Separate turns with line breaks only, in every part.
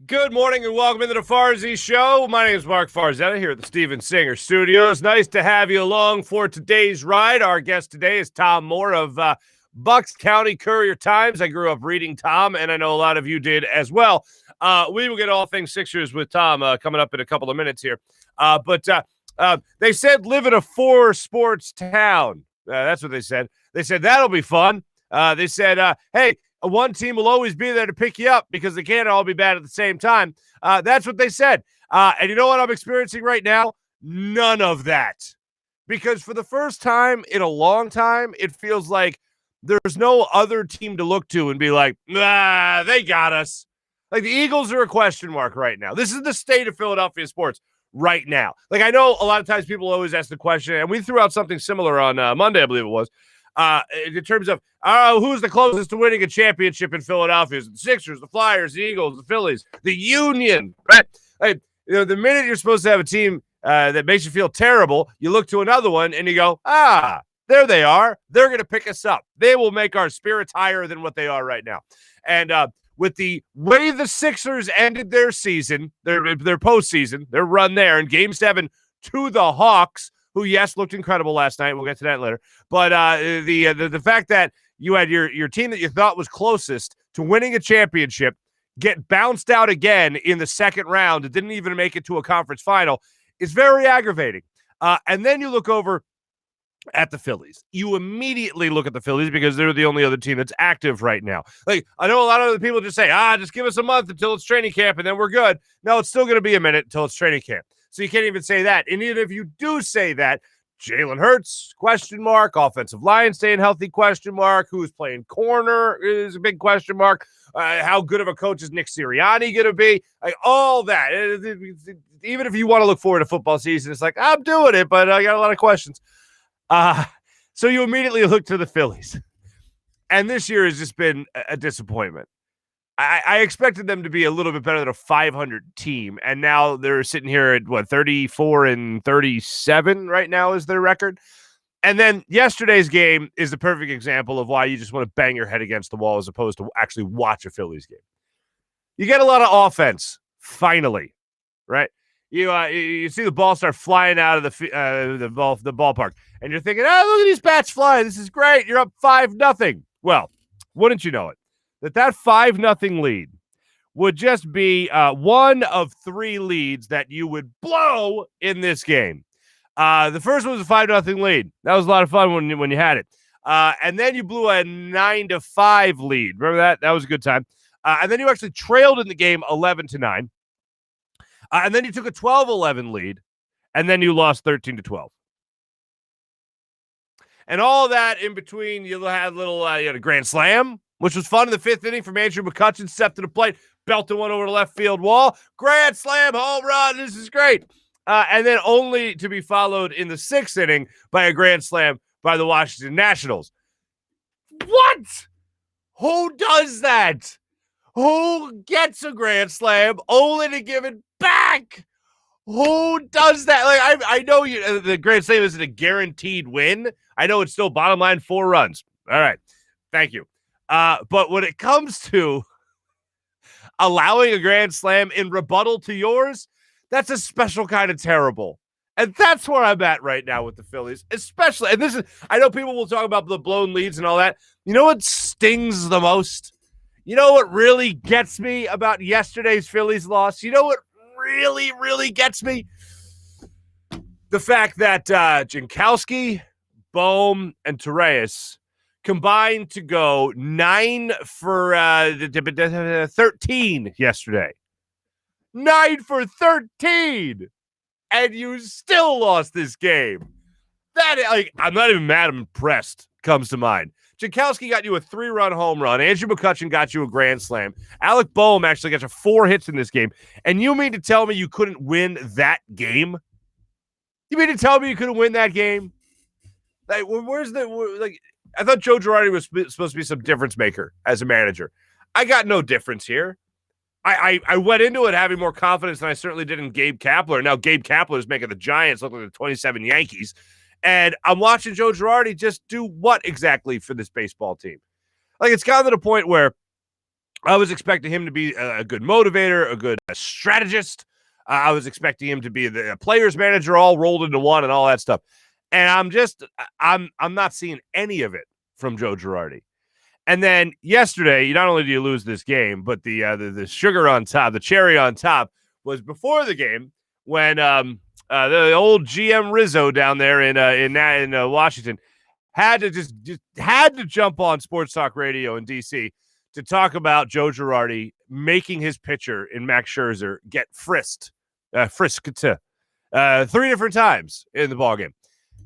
Good morning and welcome into the Farzy Show. My name is Marc Farzetta here at the Steven Singer Studios. Nice to have you along for today's ride. Our guest today is Tom Moore of Bucks County Courier-Times. I grew up reading Tom, and I know a lot of you did as well. We will get all things Sixers with Tom coming up in a couple of minutes here. But they said live in a four-sports town. That's what they said. They said that'll be fun. They said, hey, one team will always be there to pick you up because they can't all be bad at the same time. That's what they said. And you know what I'm experiencing right now? None of that. Because for the first time in a long time, it feels like there's no other team to look to and be like, nah, they got us. Like the Eagles are a question mark right now. This is the state of Philadelphia sports right now. Like I know a lot of times people always ask the question, and we threw out something similar on Monday, I believe it was, in terms of who's the closest to winning a championship in Philadelphia? Is it the Sixers, the Flyers, the Eagles, the Phillies, the Union, right? Like, you know, the minute you're supposed to have a team that makes you feel terrible, you look to another one and you go, there they are. They're going to pick us up. They will make our spirits higher than what they are right now. And with the way the Sixers ended their season, their postseason, their run there in Game 7 to the Hawks, who, yes, looked incredible last night. We'll get to that later. But the fact that you had your team that you thought was closest to winning a championship get bounced out again in the second round and didn't even make it to a conference final is very aggravating. And then you look over at the Phillies. You immediately look at the Phillies because they're the only other team that's active right now. Like, I know a lot of other people just say, just give us a month until it's training camp and then we're good. No, it's still going to be a minute until it's training camp. So you can't even say that. And even if you do say that, Jalen Hurts, question mark. Offensive line staying healthy, question mark. Who's playing corner is a big question mark. How good of a coach is Nick Sirianni going to be? Like all that. Even if you want to look forward to football season, it's like, I'm doing it, but I got a lot of questions. So you immediately look to the Phillies. And this year has just been a disappointment. I expected them to be a little bit better than a 500 team, and now they're sitting here at, 34-37 right now is their record. And then yesterday's game is the perfect example of why you just want to bang your head against the wall as opposed to actually watch a Phillies game. You get a lot of offense, finally, right? You see the ball start flying out of the ballpark, and you're thinking, look at these bats flying. This is great. You're up 5-0. Well, wouldn't you know it? That 5-0 lead would just be one of three leads that you would blow in this game. The first one was a 5-0 lead. That was a lot of fun when you had it. And then you blew a 9-5 lead. Remember that? That was a good time. And then you actually trailed in the game 11-9. And then you took a 12-11 lead. And then you lost 13-12. And all that in between, you had you had a grand slam, which was fun in the fifth inning from Andrew McCutchen, stepped to the plate, belted one over the left field wall. Grand slam, home run. This is great. And then only to be followed in the sixth inning by a grand slam by the Washington Nationals. What? Who does that? Who gets a grand slam only to give it back? Who does that? Like I know the grand slam isn't a guaranteed win. I know it's still bottom line 4 runs. All right. Thank you. But when it comes to allowing a grand slam in rebuttal to yours, that's a special kind of terrible. And that's where I'm at right now with the Phillies, especially. And this is, I know people will talk about the blown leads and all that. You know what stings the most? You know what really gets me about yesterday's Phillies loss? You know what really, really gets me? The fact that Jankowski, Bohm, and Torres combined to go 9 for 13 yesterday. 9 for 13! And you still lost this game. I'm not even mad, I'm impressed, comes to mind. Jankowski got you a 3-run home run. Andrew McCutchen got you a grand slam. Alec Boehm actually got you 4 hits in this game. And you mean to tell me you couldn't win that game? You mean to tell me you couldn't win that game? Like, I thought Joe Girardi was supposed to be some difference maker as a manager. I got no difference here. I went into it having more confidence than I certainly did in Gabe Kapler. Now Gabe Kapler is making the Giants look like the 27 Yankees. And I'm watching Joe Girardi just do what exactly for this baseball team? Like, it's gotten to the point where I was expecting him to be a good motivator, a good strategist. I was expecting him to be the players manager, all rolled into one, and all that stuff. And I'm not seeing any of it from Joe Girardi. And then yesterday, not only do you lose this game, but the sugar on top, the cherry on top, was before the game when the old GM Rizzo down there in Washington had to jump on Sports Talk Radio in DC to talk about Joe Girardi making his pitcher in Max Scherzer get frisked 3 different times in the ballgame.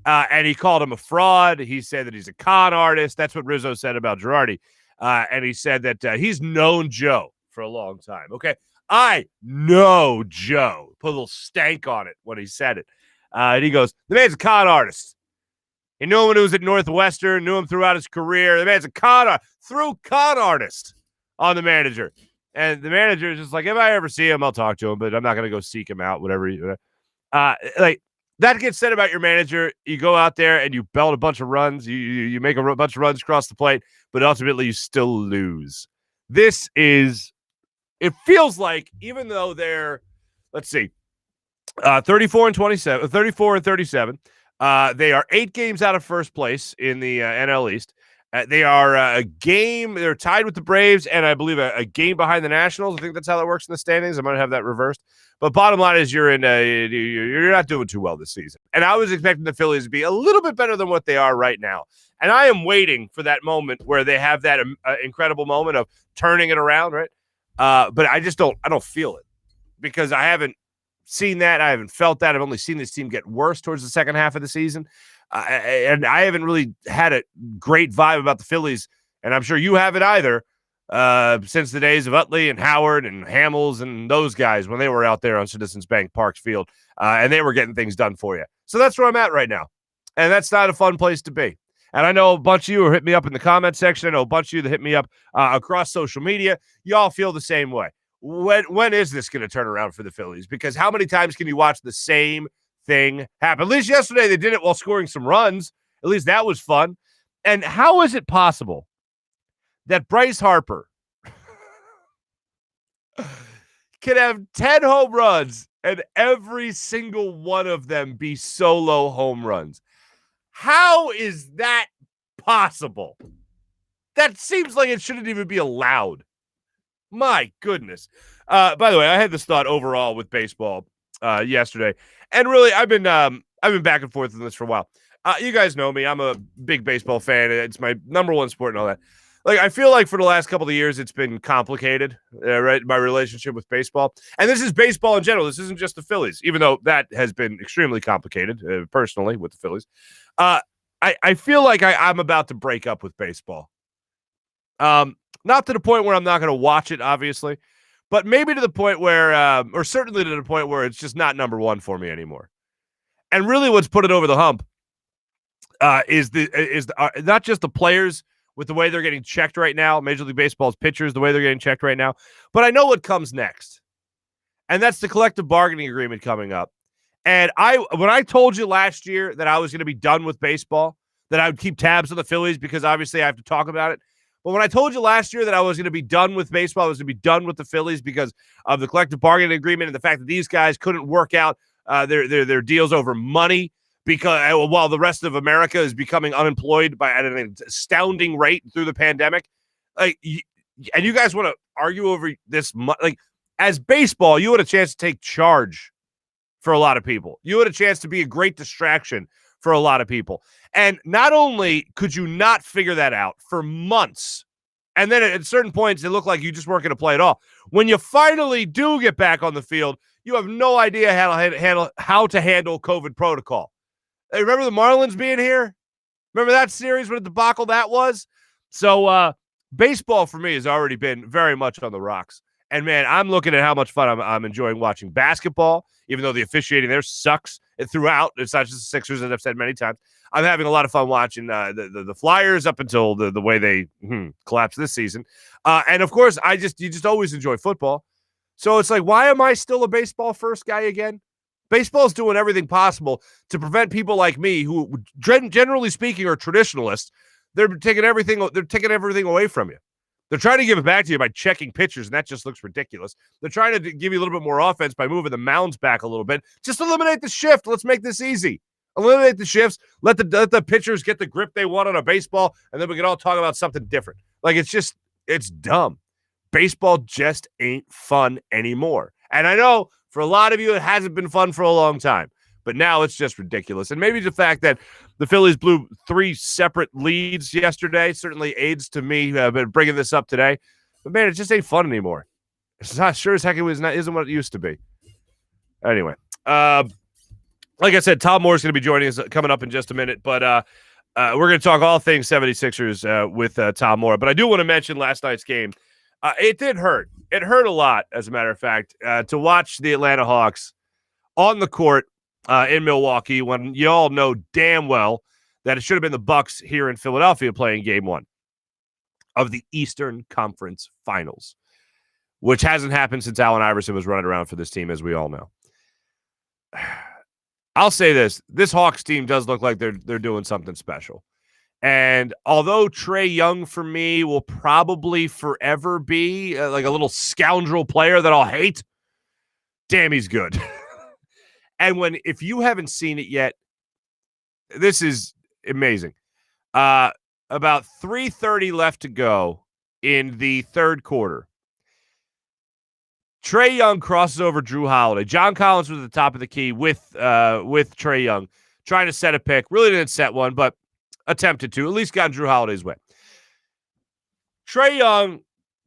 And he called him a fraud. He said that he's a con artist. That's what Rizzo said about Girardi. And he said that he's known Joe for a long time. Okay. I know Joe. Put a little stank on it when he said it. And he goes, the man's a con artist. He knew him when he was at Northwestern, knew him throughout his career. The man's a con artist on the manager. And the manager is just like, if I ever see him, I'll talk to him, but I'm not going to go seek him out, whatever. Like, that gets said about your manager. You go out there and you belt a bunch of runs. You make a bunch of runs across the plate, but ultimately you still lose. It feels like, even though they're, 34 and 37, they are 8 games out of first place in the NL East. They are they're tied with the Braves, and I believe a game behind the Nationals. I think that's how that works in the standings. I'm going to have that reversed. But bottom line is you're not doing too well this season. And I was expecting the Phillies to be a little bit better than what they are right now. And I am waiting for that moment where they have that incredible moment of turning it around, right? But I don't feel it because I haven't seen that. I haven't felt that. I've only seen this team get worse towards the second half of the season. And I haven't really had a great vibe about the Phillies, and I'm sure you haven't either, since the days of Utley and Howard and Hamels and those guys when they were out there on Citizens Bank Parks Field, and they were getting things done for you. So that's where I'm at right now, and that's not a fun place to be. And I know a bunch of you who hit me up in the comment section. I know a bunch of you that hit me up across social media. Y'all feel the same way. When is this going to turn around for the Phillies? Because how many times can you watch the same thing happen? At least yesterday they did it while scoring some runs. At least that was fun. And how is it possible that Bryce Harper can have 10 home runs and every single one of them be solo home runs? How is that possible? That seems like it shouldn't even be allowed. My goodness. By the way, I had this thought overall with baseball yesterday. And really, I've been back and forth on this for a while. You guys know me. I'm a big baseball fan. It's my number one sport and all that. Like, I feel like for the last couple of years, it's been complicated, right? My relationship with baseball. And this is baseball in general. This isn't just the Phillies, even though that has been extremely complicated, personally, with the Phillies. I feel like I'm about to break up with baseball. Not to the point where I'm not going to watch it, obviously, but maybe to the point where, or certainly to the point where it's just not number one for me anymore. And really what's put it over the hump is not just the players with the way they're getting checked right now, Major League Baseball's pitchers, the way they're getting checked right now, but I know what comes next. And that's the collective bargaining agreement coming up. And when I told you last year that I was going to be done with baseball, that I would keep tabs on the Phillies because obviously I have to talk about it. But when I told you last year that I was going to be done with baseball, I was going to be done with the Phillies because of the collective bargaining agreement and the fact that these guys couldn't work out their deals over money because while the rest of America is becoming unemployed at an astounding rate through the pandemic. And you guys want to argue over this? Like, as baseball, you had a chance to take charge for a lot of people. You had a chance to be a great distraction for a lot of people. And not only could you not figure that out for months, and then at certain points, it looked like you just weren't going to play at all. When you finally do get back on the field, you have no idea how to handle COVID protocol. Hey, remember the Marlins being here? Remember that series, what a debacle that was? So baseball for me has already been very much on the rocks. And, man, I'm looking at how much fun I'm enjoying watching basketball, even though the officiating there sucks throughout. It's not just the Sixers, as I've said many times. I'm having a lot of fun watching the Flyers up until the way they collapsed this season. And, of course, you just always enjoy football. So it's like, why am I still a baseball first guy again? Baseball's doing everything possible to prevent people like me who, generally speaking, are traditionalists. They're taking everything away from you. They're trying to give it back to you by checking pitchers, and that just looks ridiculous. They're trying to give you a little bit more offense by moving the mounds back a little bit. Just eliminate the shift. Let's make this easy. Eliminate the shifts. Let the pitchers get the grip they want on a baseball, and then we can all talk about something different. Like, it's dumb. Baseball just ain't fun anymore. And I know for a lot of you, it hasn't been fun for a long time. But now it's just ridiculous. And maybe the fact that the Phillies blew 3 separate leads yesterday certainly aids to me bringing this up today. But, man, it just ain't fun anymore. It's not sure as heck isn't what it used to be. Anyway, like I said, Tom Moore's going to be joining us coming up in just a minute. But we're going to talk all things 76ers with Tom Moore. But I do want to mention last night's game. It did hurt. It hurt a lot, as a matter of fact, to watch the Atlanta Hawks on the court in Milwaukee when you all know damn well that it should have been the Bucks here in Philadelphia playing Game 1 of the Eastern Conference Finals, which hasn't happened since Allen Iverson was running around for this team, as we all know. I'll say this Hawks team does look like they're doing something special. And although Trae Young, for me, will probably forever be like a little scoundrel player that I'll hate, damn, he's good. And if you haven't seen it yet, this is amazing. About 3:30 left to go in the third quarter. Trae Young crosses over Drew Holiday. John Collins was at the top of the key with Trae Young, trying to set a pick. Really didn't set one, but attempted to. At least got Drew Holiday's way. Trae Young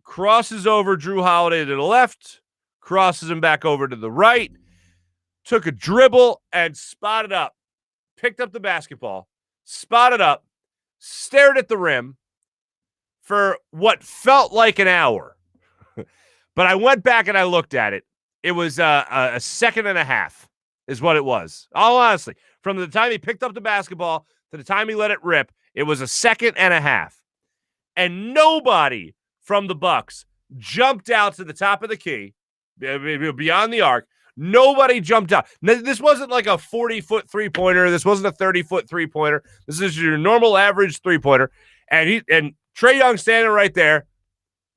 crosses over Drew Holiday to the left, crosses him back over to the right, took a dribble and spotted up, picked up the basketball, spotted up, stared at the rim for what felt like an hour. But I went back and I looked at it. It was a second and a half is what it was. All honestly, from the time he picked up the basketball to the time he let it rip, it was a second and a half. And nobody from the Bucks jumped out to the top of the key, beyond the arc. Nobody jumped out. This wasn't like a 40-foot three-pointer. This wasn't a 30-foot three-pointer. This is your normal average three-pointer. And Trae Young standing right there.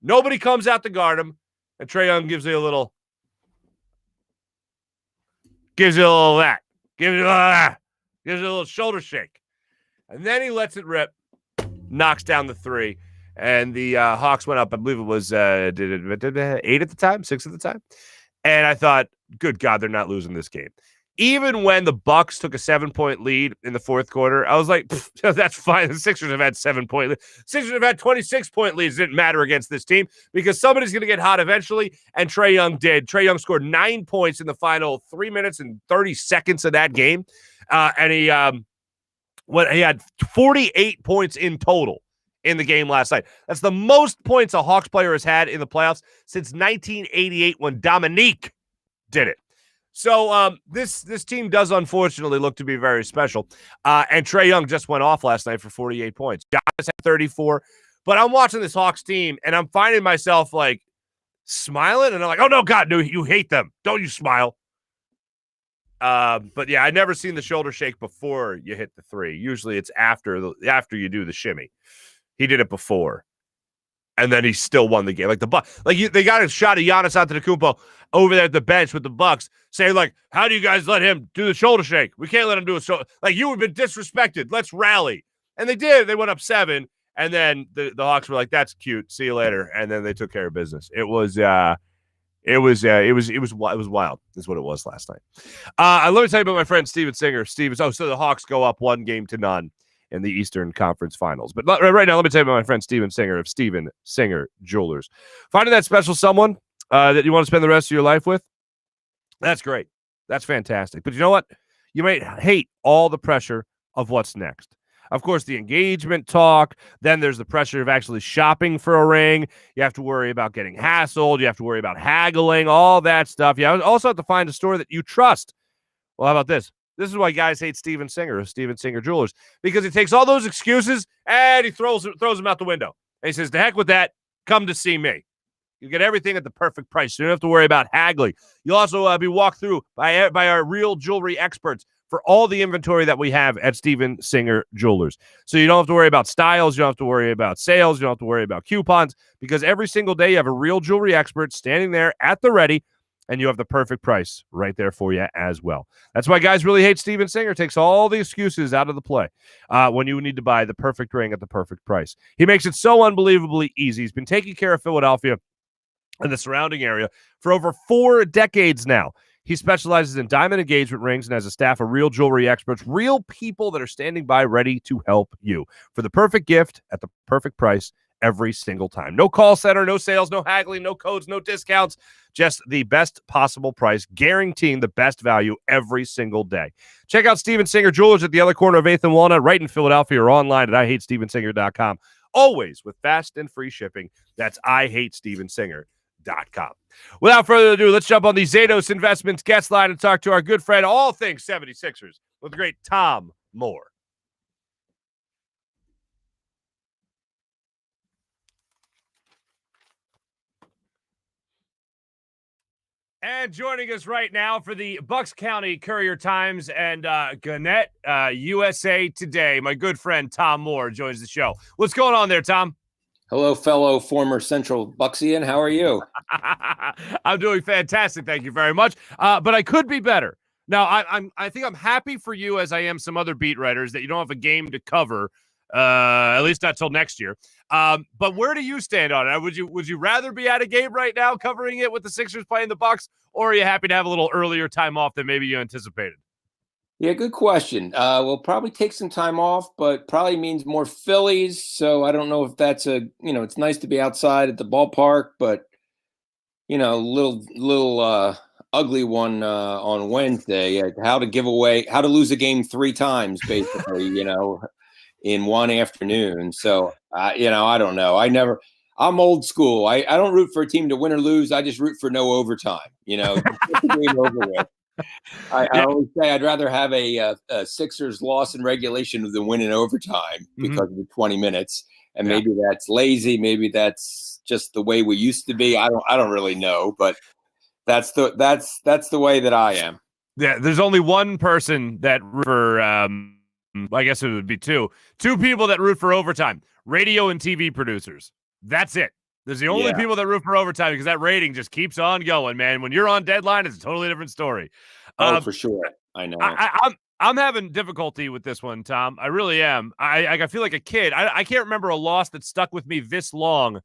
Nobody comes out to guard him. And Trae Young gives you a little that. Gives you a little shoulder shake. And then he lets it rip, knocks down the three. And the Hawks went up, I believe it was 8 at the time, 6 at the time. And I thought, good God, they're not losing this game. Even when the Bucks took a 7-point lead in the fourth quarter, I was like, that's fine. The Sixers have had 7-point leads. Sixers have had 26-point leads. It didn't matter against this team because somebody's going to get hot eventually, and Trae Young did. Trae Young scored 9 points in the final 3 minutes and 30 seconds of that game. And he had 48 points in total in the game last night. That's the most points a Hawks player has had in the playoffs since 1988 when Dominique did it. So this team does unfortunately look to be very special. And Trae Young just went off last night for 48 points. Giannis had 34. But I'm watching this Hawks team, and I'm finding myself, like, smiling. And I'm like, oh, no, God, no, you hate them. Don't you smile. But, yeah, I'd never seen the shoulder shake before you hit the three. Usually it's after you do the shimmy. He did it before. And then he still won the game. Like they got a shot of Giannis Antetokounmpo over there at the bench with the Bucks, saying, like, how do you guys let him do the shoulder shake? We can't let him do a shoulder. Like, you have been disrespected. Let's rally. And they did. They went up 7, and then the Hawks were like, that's cute. See you later. And then they took care of business. It was wild. Is what it was last night. Let me tell you about my friend Steven Singer. So the Hawks go up 1-0 in the Eastern Conference Finals. But right now, let me tell you about my friend Steven Singer of Steven Singer Jewelers. Finding that special someone that you want to spend the rest of your life with, that's great. That's fantastic. But you know what? You might hate all the pressure of what's next. Of course, the engagement talk. Then there's the pressure of actually shopping for a ring. You have to worry about getting hassled. You have to worry about haggling, all that stuff. You also have to find a store that you trust. Well, how about this? This is why guys hate Steven Singer of Steven Singer Jewelers, because he takes all those excuses and he throws them out the window. And he says, to heck with that, come to see me. You get everything at the perfect price. You don't have to worry about haggling. You'll also be walked through by our real jewelry experts for all the inventory that we have at Steven Singer Jewelers. So you don't have to worry about styles. You don't have to worry about sales. You don't have to worry about coupons, because every single day you have a real jewelry expert standing there at the ready, and you have the perfect price right there for you as well. That's why guys really hate Steven Singer. Takes all the excuses out of the play when you need to buy the perfect ring at the perfect price. He makes it so unbelievably easy. He's been taking care of Philadelphia and the surrounding area for over 4 decades now. He specializes in diamond engagement rings and has a staff of real jewelry experts, real people that are standing by ready to help you for the perfect gift at the perfect price every single time. No call center, no sales, no haggling, no codes, no discounts, just the best possible price, guaranteeing the best value every single day. Check out Steven Singer Jewelers at the other corner of 8th and Walnut, right in Philadelphia, or online at IHateStevenSinger.com. Always with fast and free shipping. That's IHateStevenSinger.com. Without further ado, let's jump on the Zatos Investments guest line and talk to our good friend, all things 76ers, with the great Tom Moore. And joining us right now for the Bucks County Courier-Times and Gannett USA Today, my good friend Tom Moore joins the show. What's going on there, Tom?
Hello, fellow former Central Bucksian. How are you?
I'm doing fantastic. Thank you very much. But I could be better. Now, I think I'm happy for you, as I am some other beat writers, that you don't have a game to cover, at least not till next year. But where do you stand on it? Would you rather be at a game right now covering it with the Sixers playing the Bucks, or are you happy to have a little earlier time off than maybe you anticipated?
Yeah, good question. We'll probably take some time off, but probably means more Phillies. So I don't know if that's it's nice to be outside at the ballpark, but little ugly one on Wednesday. How to lose a game 3 times, basically, in one afternoon. So I don't know. I'm old school. I don't root for a team to win or lose. I just root for no overtime. Get the game over with. I always say I'd rather have a Sixers loss in regulation than win in overtime because of the 20 minutes. And maybe that's lazy. Maybe that's just the way we used to be. I don't really know, but that's the way that I am.
Yeah, there's only one person that for I guess it would be two people that root for overtime: radio and TV producers. That's it. There's the only people that root for overtime, because that rating just keeps on going, man. When you're on deadline, it's a totally different story.
Oh, for sure. I know.
I'm having difficulty with this one, Tom. I really am. I feel like a kid. I can't remember a loss that stuck with me this long,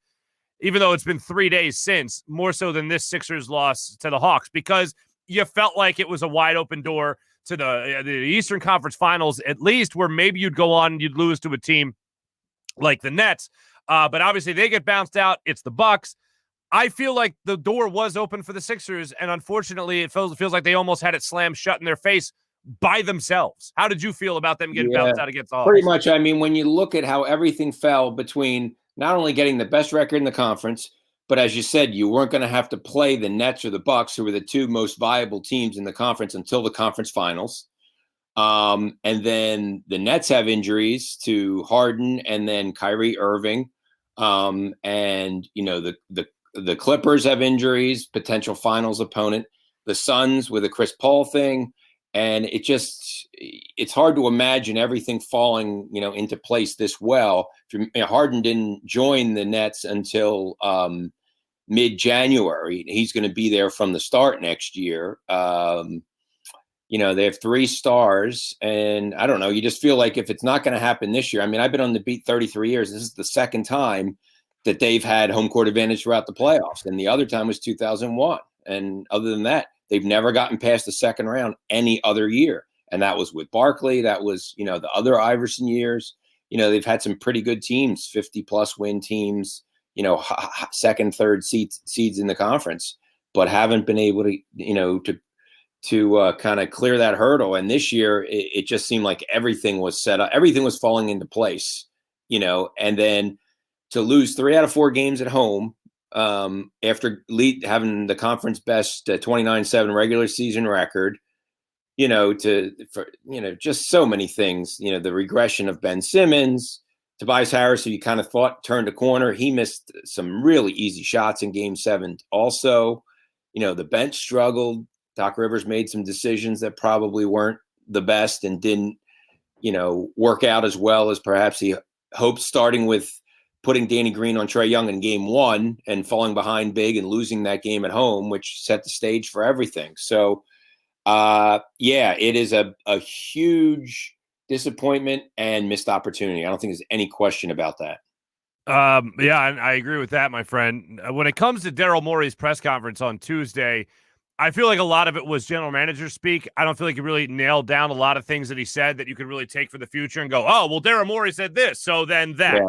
even though it's been 3 days since, more so than this Sixers loss to the Hawks, because you felt like it was a wide open door to the Eastern Conference Finals, at least, where maybe you'd go on and you'd lose to a team like the Nets. But obviously they get bounced out. It's the Bucks. I feel like the door was open for the Sixers, and unfortunately it feels like they almost had it slammed shut in their face by themselves. How did you feel about them getting bounced out against the Hawks?
Pretty much. I mean, when you look at how everything fell between not only getting the best record in the conference, but as you said, you weren't going to have to play the Nets or the Bucks, who were the 2 most viable teams in the conference until the conference finals. And then the Nets have injuries to Harden and then Kyrie Irving. And the Clippers have injuries, potential finals opponent, the Suns with a Chris Paul thing. And it's hard to imagine everything falling, into place this well. Harden didn't join the Nets until mid-January. He's going to be there from the start next year. They have 3 stars, and I don't know. You just feel like if it's not going to happen this year, I mean, I've been on the beat 33 years. This is the second time that they've had home court advantage throughout the playoffs, and the other time was 2001. And other than that, they've never gotten past the second round any other year. And that was with Barkley. That was, the other Iverson years. They've had some pretty good teams, 50-plus win teams, second, third seeds in the conference, but haven't been able to kind of clear that hurdle. And this year, it just seemed like everything was set up. Everything was falling into place, and then to lose 3 out of 4 games at home after having the conference best 29-7 regular season record, just so many things, the regression of Ben Simmons, Tobias Harris, who you kind of thought turned a corner. He missed some really easy shots in Game 7 also. The bench struggled. Doc Rivers made some decisions that probably weren't the best and didn't, work out as well as perhaps he hoped, starting with putting Danny Green on Trae Young in game 1 and falling behind big and losing that game at home, which set the stage for everything. So, it is a huge disappointment and missed opportunity. I don't think there's any question about that.
And I agree with that, my friend. When it comes to Daryl Morey's press conference on Tuesday, I feel like a lot of it was general manager speak. I don't feel like he really nailed down a lot of things that he said that you could really take for the future and go, oh, well, Daryl Morey said this, so then that,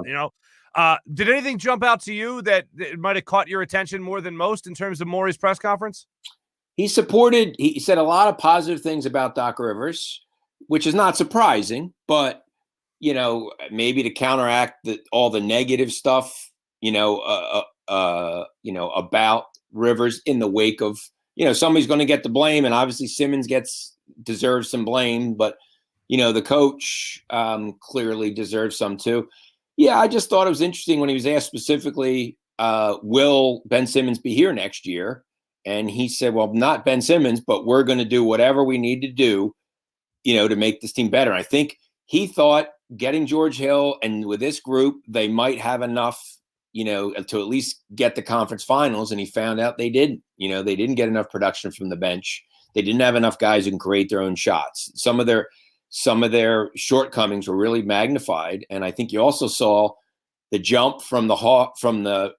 Did anything jump out to you that might have caught your attention more than most in terms of Morey's press conference?
He said a lot of positive things about Doc Rivers, which is not surprising, but maybe to counteract all the negative stuff, about Rivers in the wake of, somebody's going to get the blame, and obviously Simmons deserves some blame, but the coach clearly deserves some too. Yeah, I just thought it was interesting when he was asked specifically, will Ben Simmons be here next year? And he said, well, not Ben Simmons, but we're going to do whatever we need to do, to make this team better. I think he thought getting George Hill and with this group, they might have enough, to at least get the conference finals. And he found out they didn't. They didn't get enough production from the bench. They didn't have enough guys who can create their own shots. Some of their shortcomings were really magnified. And I think you also saw the jump from the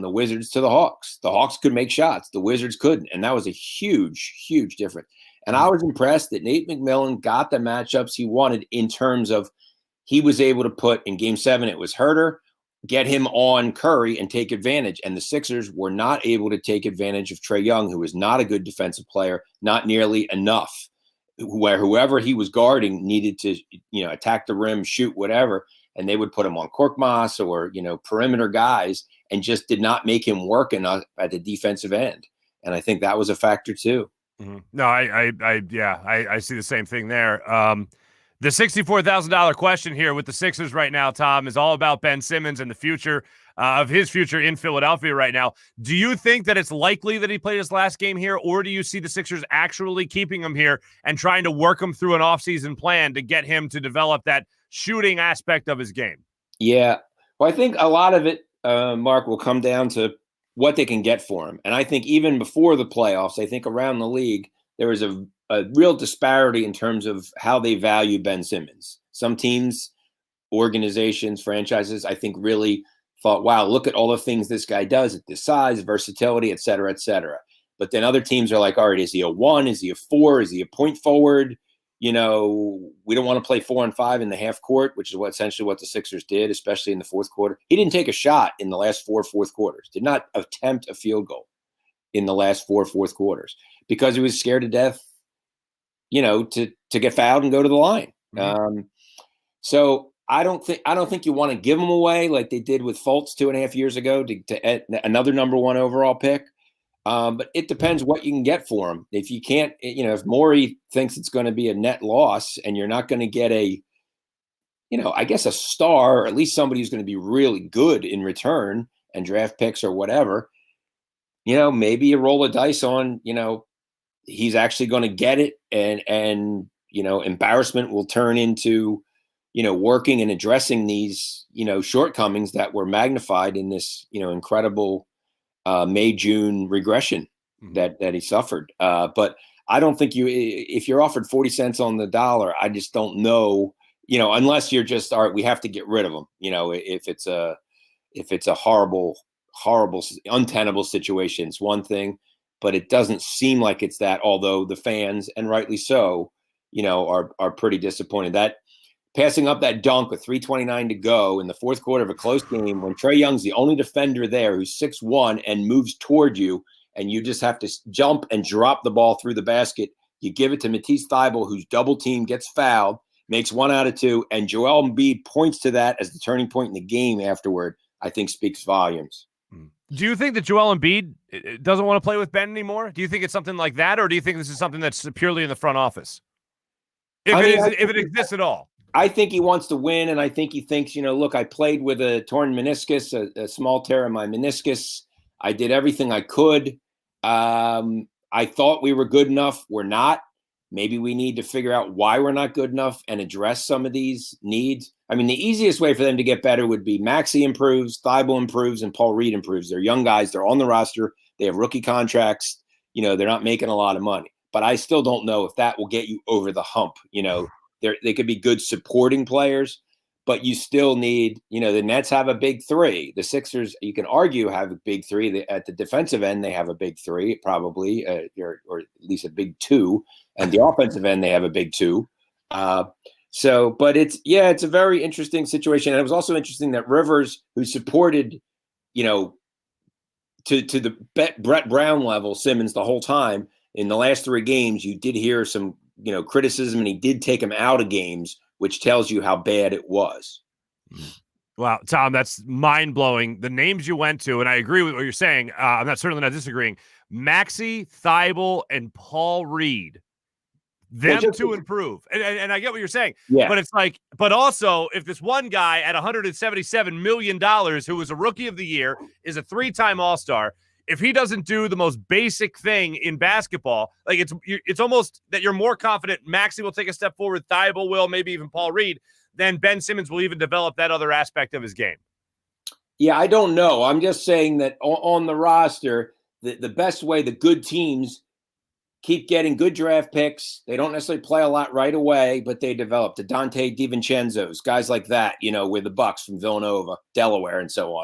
Wizards to the Hawks. The Hawks could make shots. The Wizards couldn't. And that was a huge, huge difference. And I was impressed that Nate McMillan got the matchups he wanted in terms of he was able to put in game 7, it was Herter, get him on Curry and take advantage. And the Sixers were not able to take advantage of Trae Young, who was not a good defensive player, not nearly enough, where whoever he was guarding needed to, attack the rim, shoot, whatever. And they would put him on Korkmaz or, perimeter guys and just did not make him work enough at the defensive end. And I think that was a factor too.
Mm-hmm. No, I see the same thing there. The $64,000 question here with the Sixers right now, Tom, is all about Ben Simmons and the future of his future in Philadelphia right now. Do you think that it's likely that he played his last game here, or do you see the Sixers actually keeping him here and trying to work him through an offseason plan to get him to develop that shooting aspect of his game?
Yeah. Well, I think a lot of it, Mark, will come down to what they can get for him. And I think even before the playoffs, I think around the league, there was a real disparity in terms of how they value Ben Simmons. Some teams, organizations, franchises, I think really thought, wow, look at all the things this guy does at this size, versatility, et cetera, et cetera. But then other teams are like, all right, is he a 1? Is he a 4? Is he a point forward? We don't want to play 4 and 5 in the half court, which is essentially what the Sixers did, especially in the fourth quarter. He didn't take a shot in the last 4 fourth quarters, did not attempt a field goal in the last 4 fourth quarters because he was scared to death, to get fouled and go to the line. Mm-hmm. So I don't think you want to give him away like they did with Fultz 2.5 years ago to another number 1 overall pick. But it depends what you can get for him. If you can't, if Morey thinks it's going to be a net loss and you're not going to get a star, or at least somebody who's going to be really good in return and draft picks or whatever, maybe you roll a dice on, he's actually going to get it and embarrassment will turn into, working and addressing these, shortcomings that were magnified in this, incredible May-June regression that he suffered. But I don't think if you're offered 40 cents on the dollar, I just don't know, unless you're just, all right, we have to get rid of him. If it's a horrible, untenable situation, it's one thing, but it doesn't seem like it's that, although the fans, and rightly so, are pretty disappointed. That passing up that dunk with 3:29 to go in the fourth quarter of a close game when Trae Young's the only defender there who's 6'1" and moves toward you, and you just have to jump and drop the ball through the basket. You give it to Matisse Thybulle, who's double teamed, gets fouled, makes 1 out of 2, and Joel Embiid points to that as the turning point in the game afterward, I think speaks volumes.
Do you think that Joel Embiid doesn't want to play with Ben anymore? Do you think it's something like that, or do you think this is something that's purely in the front office? If it exists at all?
I think he wants to win, and I think he thinks, look, I played with a torn meniscus, a small tear in my meniscus. I did everything I could. I thought we were good enough. We're not. Maybe we need to figure out why we're not good enough and address some of these needs. I mean, the easiest way for them to get better would be Maxey improves, Thibault improves, and Paul Reed improves. They're young guys. They're on the roster. They have rookie contracts. They're not making a lot of money. But I still don't know if that will get you over the hump. They could be good supporting players, but you still need, the Nets have a big three. The Sixers, you can argue, have a big three. At the defensive end, they have a big three, probably, or at least a big two. And the offensive end, they have a big two. But it's a very interesting situation. And it was also interesting that Rivers, who supported, to the Brett Brown level, Simmons the whole time, in the last three games, you did hear some, criticism, and he did take him out of games, which tells you how bad it was.
Wow, Tom, that's mind-blowing. The names you went to, and I agree with what you're saying. I'm certainly not disagreeing. Maxey, Thibault, and Paul Reed. Them to improve. And I get what you're saying.
Yeah.
But it's like, but also, if this one guy at $177 million, who was a rookie of the year, is a 3-time All-Star, if he doesn't do the most basic thing in basketball, like it's almost that you're more confident Maxey will take a step forward, Thibault will, maybe even Paul Reed, then Ben Simmons will even develop that other aspect of his game.
Yeah, I don't know. I'm just saying that on the roster, the best way the good teams keep getting good draft picks. They don't necessarily play a lot right away, but they develop. The Dante DiVincenzo's, guys like that, with the Bucks from Villanova, Delaware, and so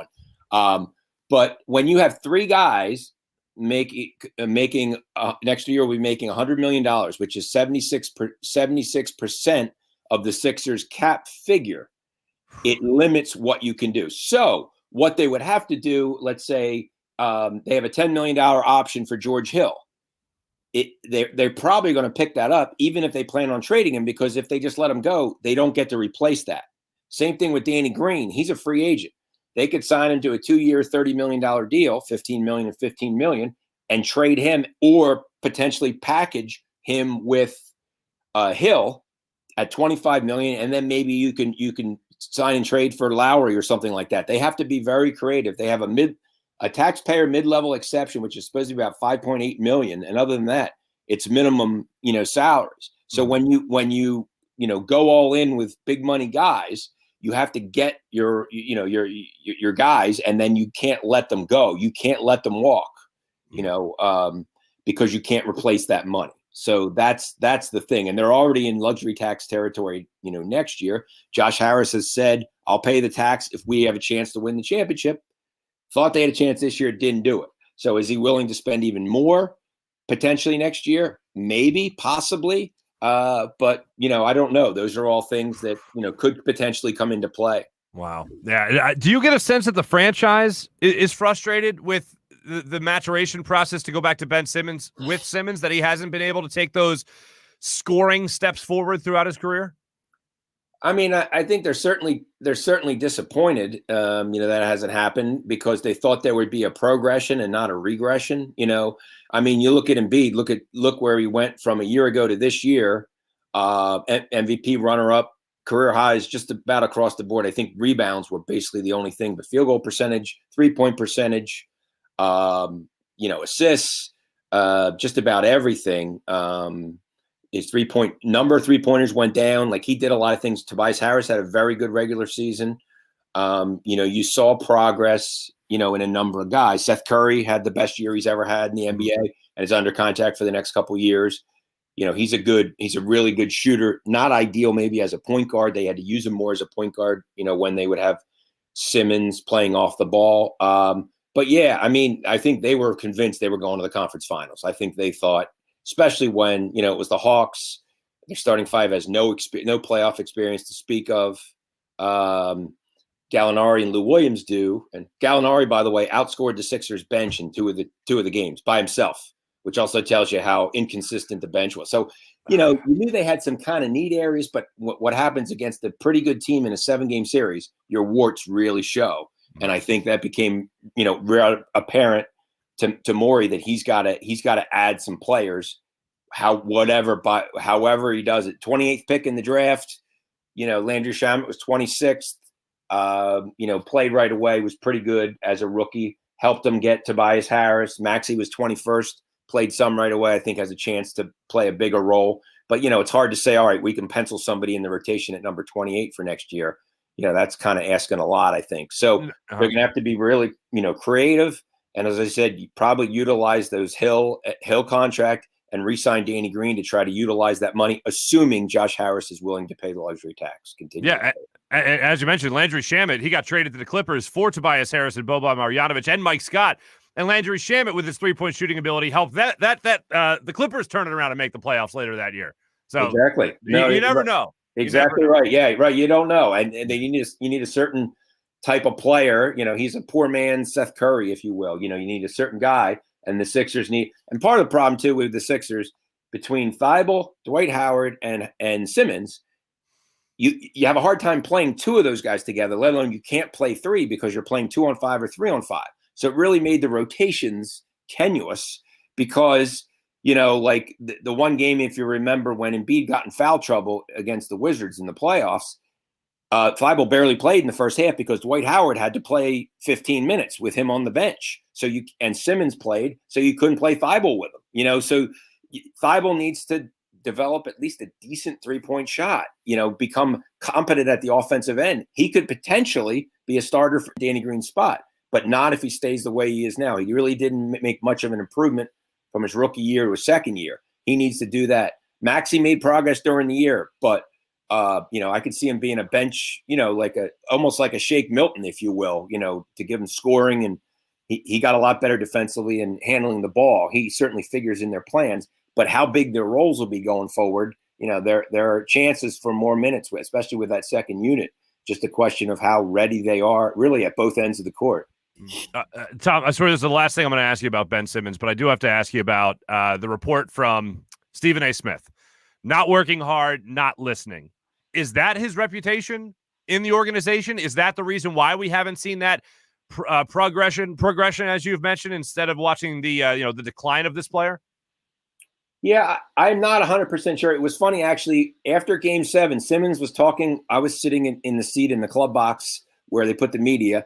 on. But when you have three guys making next year, we'll be making $100 million, which is 76% of the Sixers cap figure. It limits what you can do. So what they would have to do, let's say they have a $10 million option for George Hill. They're probably going to pick that up, even if they plan on trading him, because if they just let him go, they don't get to replace that. Same thing with Danny Green. He's a free agent. They could sign him to a 2-year, $30 million deal, $15 million and $15 million, and trade him, or potentially package him with Hill at $25 million, and then maybe you can sign and trade for Lowry or something like that. They have to be very creative. They have a taxpayer mid-level exception, which is supposed to be about $5.8 million, and other than that, it's minimum salaries. So when you go all in with big money guys, you have to get your guys, and then you can't let them go. You can't let them walk, because you can't replace that money. So that's the thing. And they're already in luxury tax territory, next year. Josh Harris has said, I'll pay the tax if we have a chance to win the championship. Thought they had a chance this year, didn't do it. So is he willing to spend even more potentially next year? Maybe, possibly. But I don't know. Those are all things that, could potentially come into play.
Wow. Yeah. Do you get a sense that the franchise is frustrated with the maturation process, to go back to Ben Simmons, with Simmons, that he hasn't been able to take those scoring steps forward throughout his career?
I mean, I think they're certainly disappointed, that hasn't happened, because they thought there would be a progression and not a regression. I mean, you look at Embiid, look where he went from a year ago to this year, MVP runner-up, career highs just about across the board. I think rebounds were basically the only thing, but field goal percentage, 3-point percentage, assists, just about everything. His 3-point number, 3-pointers went down. Like, he did a lot of things. Tobias Harris had a very good regular season. You saw progress, in a number of guys. Seth Curry had the best year he's ever had in the NBA and is under contract for the next couple of years. He's a really good shooter. Not ideal maybe as a point guard. They had to use him more as a point guard, when they would have Simmons playing off the ball. But yeah, I mean, I think they were convinced they were going to the conference finals. I think they thought, especially when, it was the Hawks, their starting five has no playoff experience to speak of. Gallinari and Lou Williams do. And Gallinari, by the way, outscored the Sixers bench in two of the games by himself, which also tells you how inconsistent the bench was. So, you knew they had some kind of need areas, but what happens against a pretty good team in a 7-game series, your warts really show. And I think that became, real apparent to Morey, that he's got to add some players, however he does it. 28th pick in the draft, Landry Shamet was 26th. Played right away, was pretty good as a rookie. Helped him get Tobias Harris. Maxey was 21st, played some right away. I think has a chance to play a bigger role. But, it's hard to say, all right, we can pencil somebody in the rotation at number 28 for next year. That's kind of asking a lot, I think. So they're going to have to be really, creative. And as I said, you probably utilize those Hill contract and re-sign Danny Green to try to utilize that money, assuming Josh Harris is willing to pay the luxury tax.
Yeah, as you mentioned, Landry Shamet, he got traded to the Clippers for Tobias Harris and Boban Marjanovic and Mike Scott. And Landry Shamet, with his three-point shooting ability, helped the Clippers turn it around and make the playoffs later that year. So
exactly,
you never know.
Exactly right. Yeah, right. You don't know, and you need a certain type of player. He's a poor man's Seth Curry, if you will. You need a certain guy, and the Sixers need. And part of the problem too with the Sixers, between Thibault, Dwight Howard, and Simmons, you have a hard time playing two of those guys together. Let alone you can't play three because you're playing 2-on-5 or 3-on-5. So it really made the rotations tenuous because, like the one game, if you remember, when Embiid got in foul trouble against the Wizards in the playoffs, Thibault barely played in the first half because Dwight Howard had to play 15 minutes with him on the bench. And Simmons played, so you couldn't play Thibault with him. So Thibault needs to develop at least a decent three-point shot, become competent at the offensive end. He could potentially be a starter for Danny Green's spot, but not if he stays the way he is now. He really didn't make much of an improvement from his rookie year to his second year. He needs to do that. Maxey made progress during the year, but I could see him being a bench, almost like a Shake Milton, if you will, to give him scoring. And he got a lot better defensively and handling the ball. He certainly figures in their plans, but how big their roles will be going forward, there are chances for more minutes, especially with that second unit. Just a question of how ready they are really at both ends of the court.
Tom, I swear this is the last thing I'm going to ask you about Ben Simmons, but I do have to ask you about the report from Stephen A. Smith. Not working hard, not listening. Is that his reputation in the organization? Is that the reason why we haven't seen that progression, as you've mentioned, instead of watching the the decline of this player?
Yeah, I'm not 100% sure. It was funny, actually. After Game 7, Simmons was talking. I was sitting in the seat in the club box where they put the media,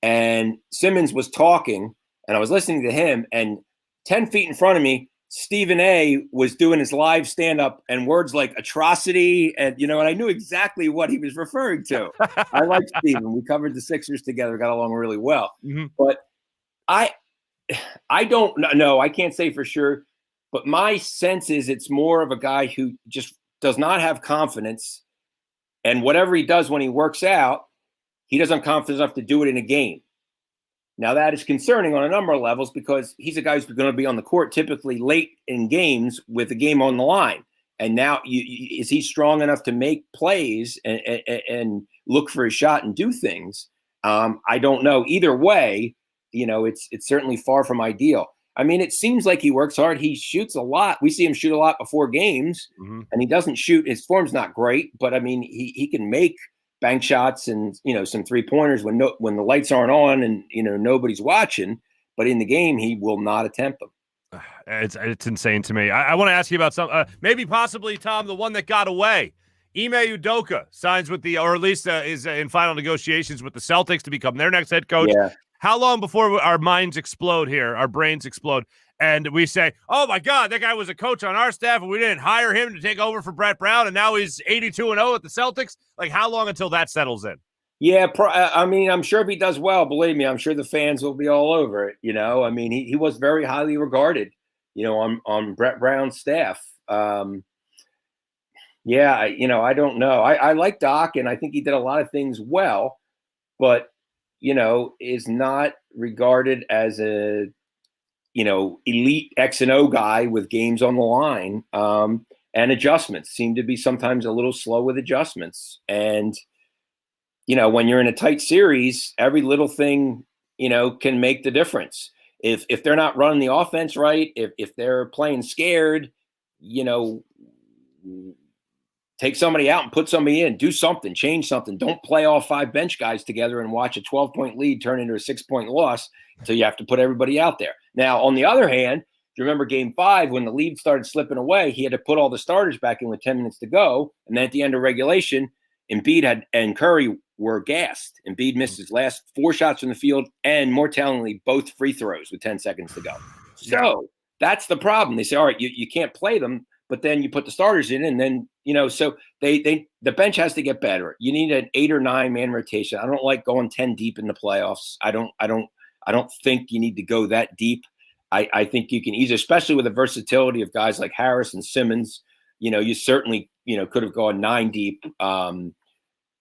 and Simmons was talking, and I was listening to him, and 10 feet in front of me, Stephen A. was doing his live stand-up, and words like atrocity, and I knew exactly what he was referring to. I like Stephen. We covered the Sixers together, got along really well. Mm-hmm. But I don't know. I can't say for sure. But my sense is it's more of a guy who just does not have confidence. And whatever he does when he works out, he doesn't have confidence enough to do it in a game. Now, that is concerning on a number of levels because he's a guy who's going to be on the court typically late in games with the game on the line. And now is he strong enough to make plays and look for a shot and do things? I don't know. Either way, it's certainly far from ideal. I mean, it seems like he works hard. He shoots a lot. We see him shoot a lot before games, and he doesn't shoot. His form's not great, but I mean, he can make bank shots and some 3-pointers when the lights aren't on and nobody's watching. But in the game, he will not attempt them.
It's insane to me. I want to ask you about some, maybe possibly Tom, the one that got away. Ime Udoka signs with or at least is in final negotiations with the Celtics to become their next head coach.
Yeah.
How long before our minds explode here, our brains explode, and we say, oh, my God, that guy was a coach on our staff, and we didn't hire him to take over for Brett Brown, and now he's 82-0 at the Celtics? Like, how long until that settles in?
Yeah, I mean, I'm sure if he does well, believe me, I'm sure the fans will be all over it, I mean, he was very highly regarded, on Brett Brown's staff. I don't know. I like Doc, and I think he did a lot of things well, but is not regarded as a, elite X and O guy with games on the line. And adjustments seem to be sometimes a little slow with adjustments. And, when you're in a tight series, every little thing, can make the difference. If they're not running the offense right, if they're playing scared, take somebody out and put somebody in, do something, change something. Don't play all 5 bench guys together and watch a 12-point lead turn into a 6-point loss until you have to put everybody out there. Now, on the other hand, if you remember Game 5, when the lead started slipping away, he had to put all the starters back in with 10 minutes to go. And then at the end of regulation, Embiid and Curry were gassed. Embiid missed his last 4 shots from the field and, more tellingly, both free throws with 10 seconds to go. So that's the problem. They say, all right, you can't play them, but then you put the starters in, and then, so the bench has to get better. You need an 8 or 9 man rotation. I don't like going 10 deep in the playoffs. I don't think you need to go that deep. I think you can easily, especially with the versatility of guys like Harris and Simmons, you certainly, could have gone 9 deep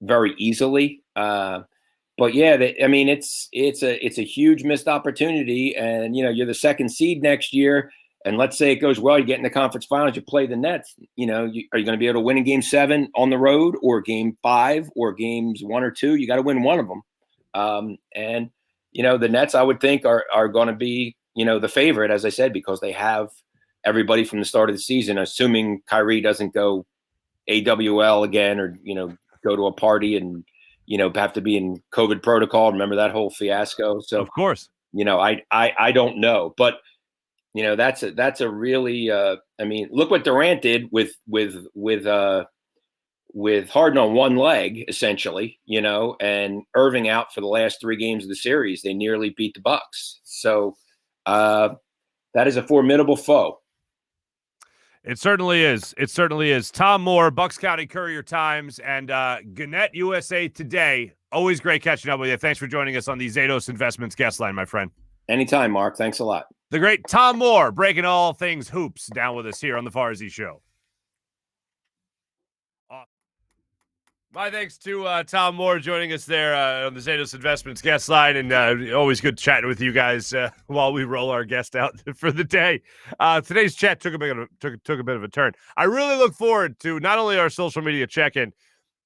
very easily. But yeah, it's a huge missed opportunity, and you're the 2nd seed next year, and let's say it goes well, you get in the conference finals, you play the Nets. Are you going to be able to win in Game 7 on the road, or Game 5, or games 1 or 2? You got to win one of them. And the Nets, I would think, are going to be the favorite, as I said, because they have everybody from the start of the season, assuming Kyrie doesn't go AWL again, or go to a party and have to be in COVID protocol. Remember that whole fiasco? So
of course,
I don't know, but that's a really look what Durant did with Harden on one leg, essentially, and Irving out for the last 3 games of the series. They nearly beat the Bucks. So that is a formidable foe.
It certainly is. It certainly is. Tom Moore, Bucks County Courier-Times, and Gannett USA Today. Always great catching up with you. Thanks for joining us on the Zatos Investments guest line, my friend.
Anytime, Mark. Thanks a lot.
The great Tom Moore, breaking all things hoops down with us here on the Farzy Show. My thanks to Tom Moore joining us there on the Zatos Investments guest line, and always good chatting with you guys while we roll our guest out for the day. Today's chat took a bit of a turn. I really look forward to not only our social media check-in,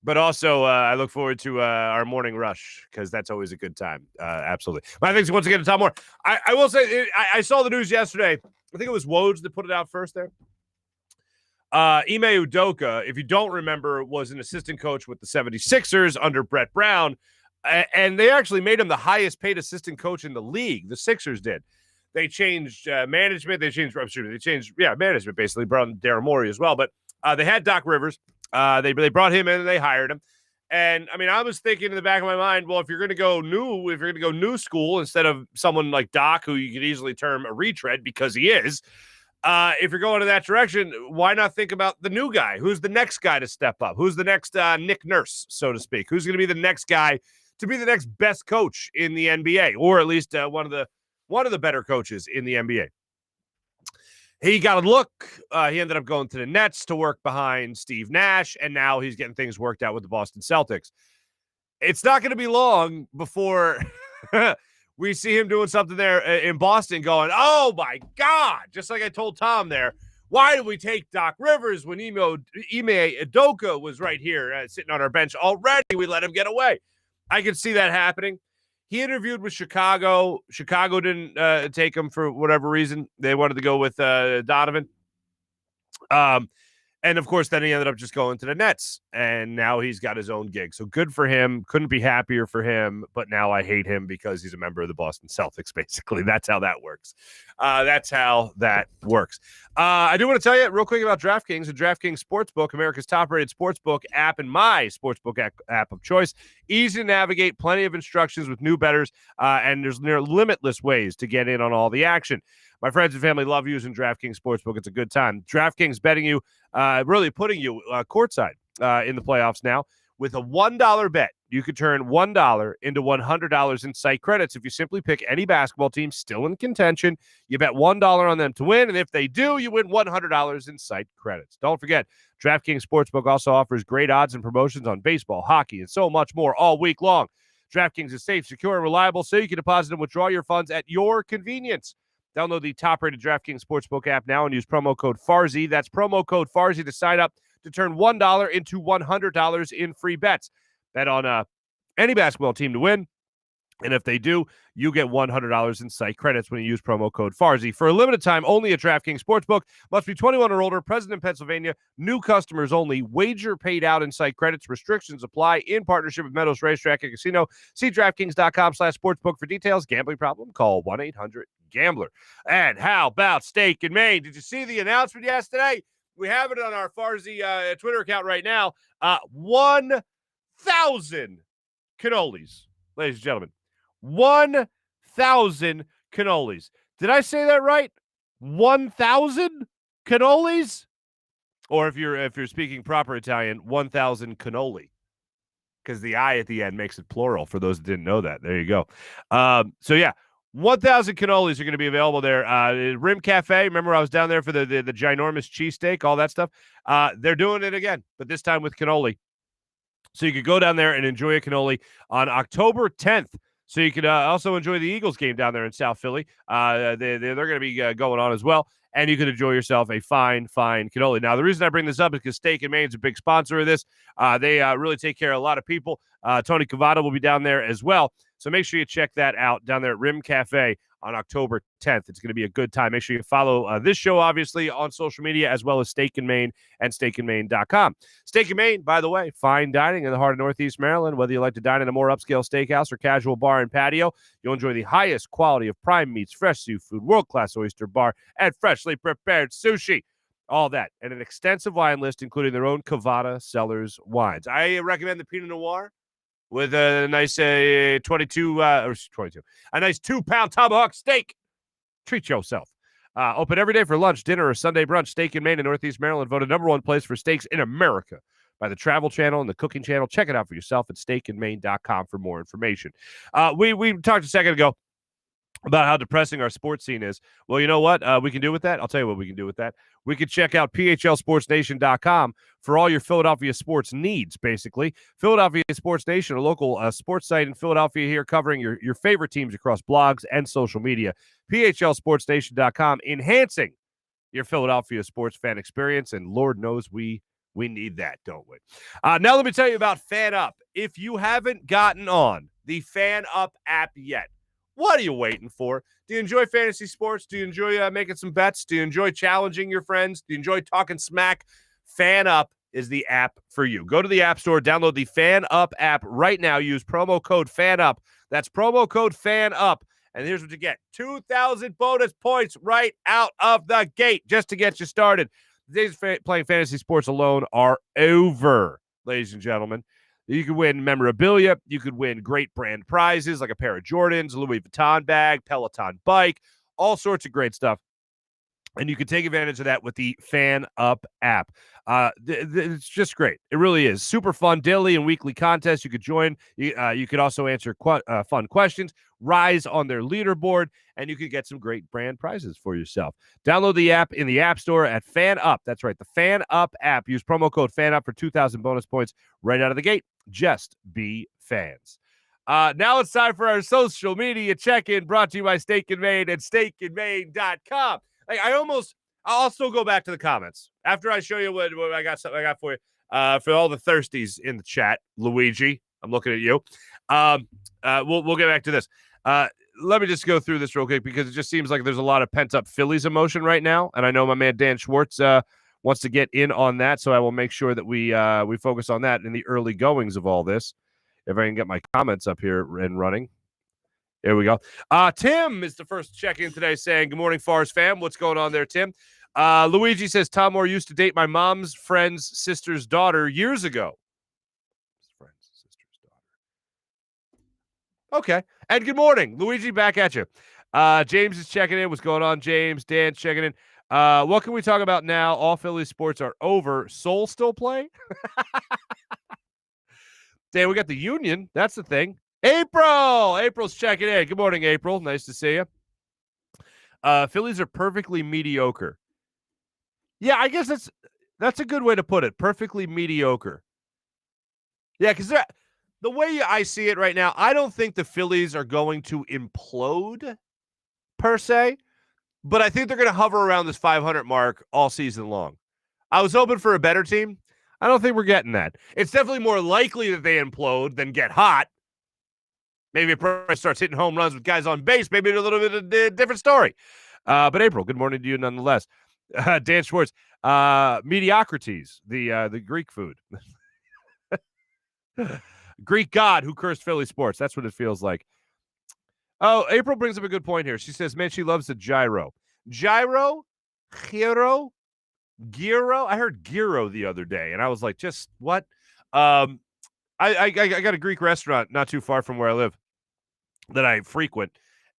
but also I look forward to our morning rush, because that's always a good time. Absolutely. My thanks once again to Tom Moore. I will say, I saw the news yesterday. I think it was Woj that put it out first there. Ime Udoka, if you don't remember, was an assistant coach with the 76ers under Brett Brown, and they actually made him the highest paid assistant coach in the league. The Sixers did. They changed management. They changed management, basically. Brought in Daryl Morey as well, but they had Doc Rivers. They brought him in and they hired him. And I was thinking in the back of my mind, well, if you're going to go new school instead of someone like Doc, who you could easily term a retread because he is. If you're going in that direction, why not think about the new guy? Who's the next guy to step up? Who's the next Nick Nurse, so to speak? Who's going to be the next guy to be the next best coach in the NBA, or at least one of the better coaches in the NBA? He got a look. He ended up going to the Nets to work behind Steve Nash, and now he's getting things worked out with the Boston Celtics. It's not going to be long before we see him doing something there in Boston going, oh, my God, just like I told Tom there. Why did we take Doc Rivers when Ime Udoka was right here sitting on our bench already? We let him get away. I could see that happening. He interviewed with Chicago. Chicago didn't take him for whatever reason. They wanted to go with Donovan. And, of course, then he ended up just going to the Nets, and now he's got his own gig. So good for him. Couldn't be happier for him, but now I hate him because he's a member of the Boston Celtics, basically. That's how that works. I do want to tell you real quick about DraftKings and DraftKings Sportsbook, America's top-rated sportsbook app and my sportsbook app of choice. Easy to navigate, plenty of instructions with new bettors, and there's near limitless ways to get in on all the action. My friends and family love using DraftKings Sportsbook. It's a good time. DraftKings betting you, really putting you courtside in the playoffs now. With a $1 bet, you could turn $1 into $100 in site credits if you simply pick any basketball team still in contention. You bet $1 on them to win, and if they do, you win $100 in site credits. Don't forget, DraftKings Sportsbook also offers great odds and promotions on baseball, hockey, and so much more all week long. DraftKings is safe, secure, and reliable, so you can deposit and withdraw your funds at your convenience. Download the top-rated DraftKings Sportsbook app now and use promo code Farzy. That's promo code Farzy to sign up to turn $1 into $100 in free bets. Bet on any basketball team to win, and if they do, you get $100 in site credits when you use promo code Farzy. For a limited time, only at DraftKings Sportsbook. Must be 21 or older, present in Pennsylvania. New customers only. Wager paid out in site credits. Restrictions apply in partnership with Meadows Racetrack and Casino. See DraftKings.com/sportsbook for details. Gambling problem? Call 1-800-GAMBLER. And how about Steak and Maine? Did you see the announcement yesterday? We have it on our Farzy Twitter account right now. 1,000 cannolis, ladies and gentlemen. 1,000 cannolis. Did I say that right? 1,000 cannolis? Or if you're speaking proper Italian, 1,000 cannoli, because the I at the end makes it plural for those that didn't know that. There you go. So yeah, 1,000 cannolis are going to be available there. Rim Cafe, remember I was down there for the ginormous cheesesteak, all that stuff. They're doing it again, but this time with cannoli. So you could go down there and enjoy a cannoli on October 10th. So you could also enjoy the Eagles game down there in South Philly. They're going to be going on as well. And you could enjoy yourself a fine cannoli. Now, the reason I bring this up is because Steak and Maine is a big sponsor of this. They really take care of a lot of people. Tony Cavada will be down there as well. So make sure you check that out down there at Rim Cafe on October 10th. It's going to be a good time. Make sure you follow this show, obviously, on social media, as well as Steak and Maine and steakandmaine.com. Steak and Maine, by the way, fine dining in the heart of Northeast Maryland. Whether you like to dine in a more upscale steakhouse or casual bar and patio, you'll enjoy the highest quality of prime meats, fresh seafood, world-class oyster bar, and freshly prepared sushi. All that, and an extensive wine list, including their own Cavada Cellars wines. I recommend the Pinot Noir with a nice 22, a nice 2-pound tomahawk steak. Treat yourself. Open every day for lunch, dinner, or Sunday brunch. Steak and Maine in Northeast Maryland, voted #1 place for steaks in America by the Travel Channel and the Cooking Channel. Check it out for yourself at steakandmaine.com for more information. We talked a second ago about how depressing our sports scene is. Well, you know what we can do with that? I'll tell you what we can do with that. We could check out phlsportsnation.com for all your Philadelphia sports needs, basically. Philadelphia Sports Nation, a local sports site in Philadelphia here, covering your favorite teams across blogs and social media. phlsportsnation.com, enhancing your Philadelphia sports fan experience, and Lord knows we need that, don't we? Now let me tell you about FanUp. If you haven't gotten on the FanUp app yet, what are you waiting for? Do you enjoy fantasy sports? Do you enjoy making some bets? Do you enjoy challenging your friends? Do you enjoy talking smack? FanUp is the app for you. Go to the App Store, download the FanUp app right now. Use promo code FanUp. That's promo code FanUp. And here's what you get. 2,000 bonus points right out of the gate just to get you started. The days of playing fantasy sports alone are over, ladies and gentlemen. You could win memorabilia. You could win great brand prizes like a pair of Jordans, a Louis Vuitton bag, Peloton bike, all sorts of great stuff. And you can take advantage of that with the FanUp app. It's just great. It really is. Super fun daily and weekly contests. You could join. You could also answer fun questions, rise on their leaderboard, and you could get some great brand prizes for yourself. Download the app in the App Store at FanUp. That's right, the FanUp app. Use promo code FanUp for 2,000 bonus points right out of the gate. Just be fans. Now it's time for our social media check-in, brought to you by Steak and Maine and steakandmaine.com. I'll still go back to the comments after I show you what I got for you. For all the thirsties in the chat, Luigi, I'm looking at you. We'll get back to this. Let me just go through this real quick because it just seems like there's a lot of pent-up Phillies emotion right now, and I know my man Dan Schwartz wants to get in on that, so I will make sure that we focus on that in the early goings of all this. If I can get my comments up here and running. There we go. Tim is the first check-in today saying, good morning, Fars fam. What's going on there, Tim? Luigi says, Tom Moore used to date my mom's friend's sister's daughter years ago. Friend's sister's daughter. Okay. And good morning. Luigi, back at you. James is checking in. What's going on, James? Dan's checking in. What can we talk about now? All Philly sports are over. Soul still play? Dan, we got the Union. That's the thing. April's checking in. Good morning, April. Nice to see you. Phillies are perfectly mediocre. Yeah, I guess that's a good way to put it. Perfectly mediocre. Yeah, because the way I see it right now, I don't think the Phillies are going to implode per se, but I think they're going to hover around this 500 mark all season long. I was hoping for a better team. I don't think we're getting that. It's definitely more likely that they implode than get hot. Maybe if Price starts hitting home runs with guys on base, maybe a little bit of a different story. But April, good morning to you nonetheless. Dan Schwartz, mediocrities, the Greek food. Greek god who cursed Philly sports. That's what it feels like. Oh, April brings up a good point here. She says, man, she loves the gyro. Gyro? Gyro? Gyro? I heard gyro the other day, and I was like, just what? I got a Greek restaurant not too far from where I live that I frequent,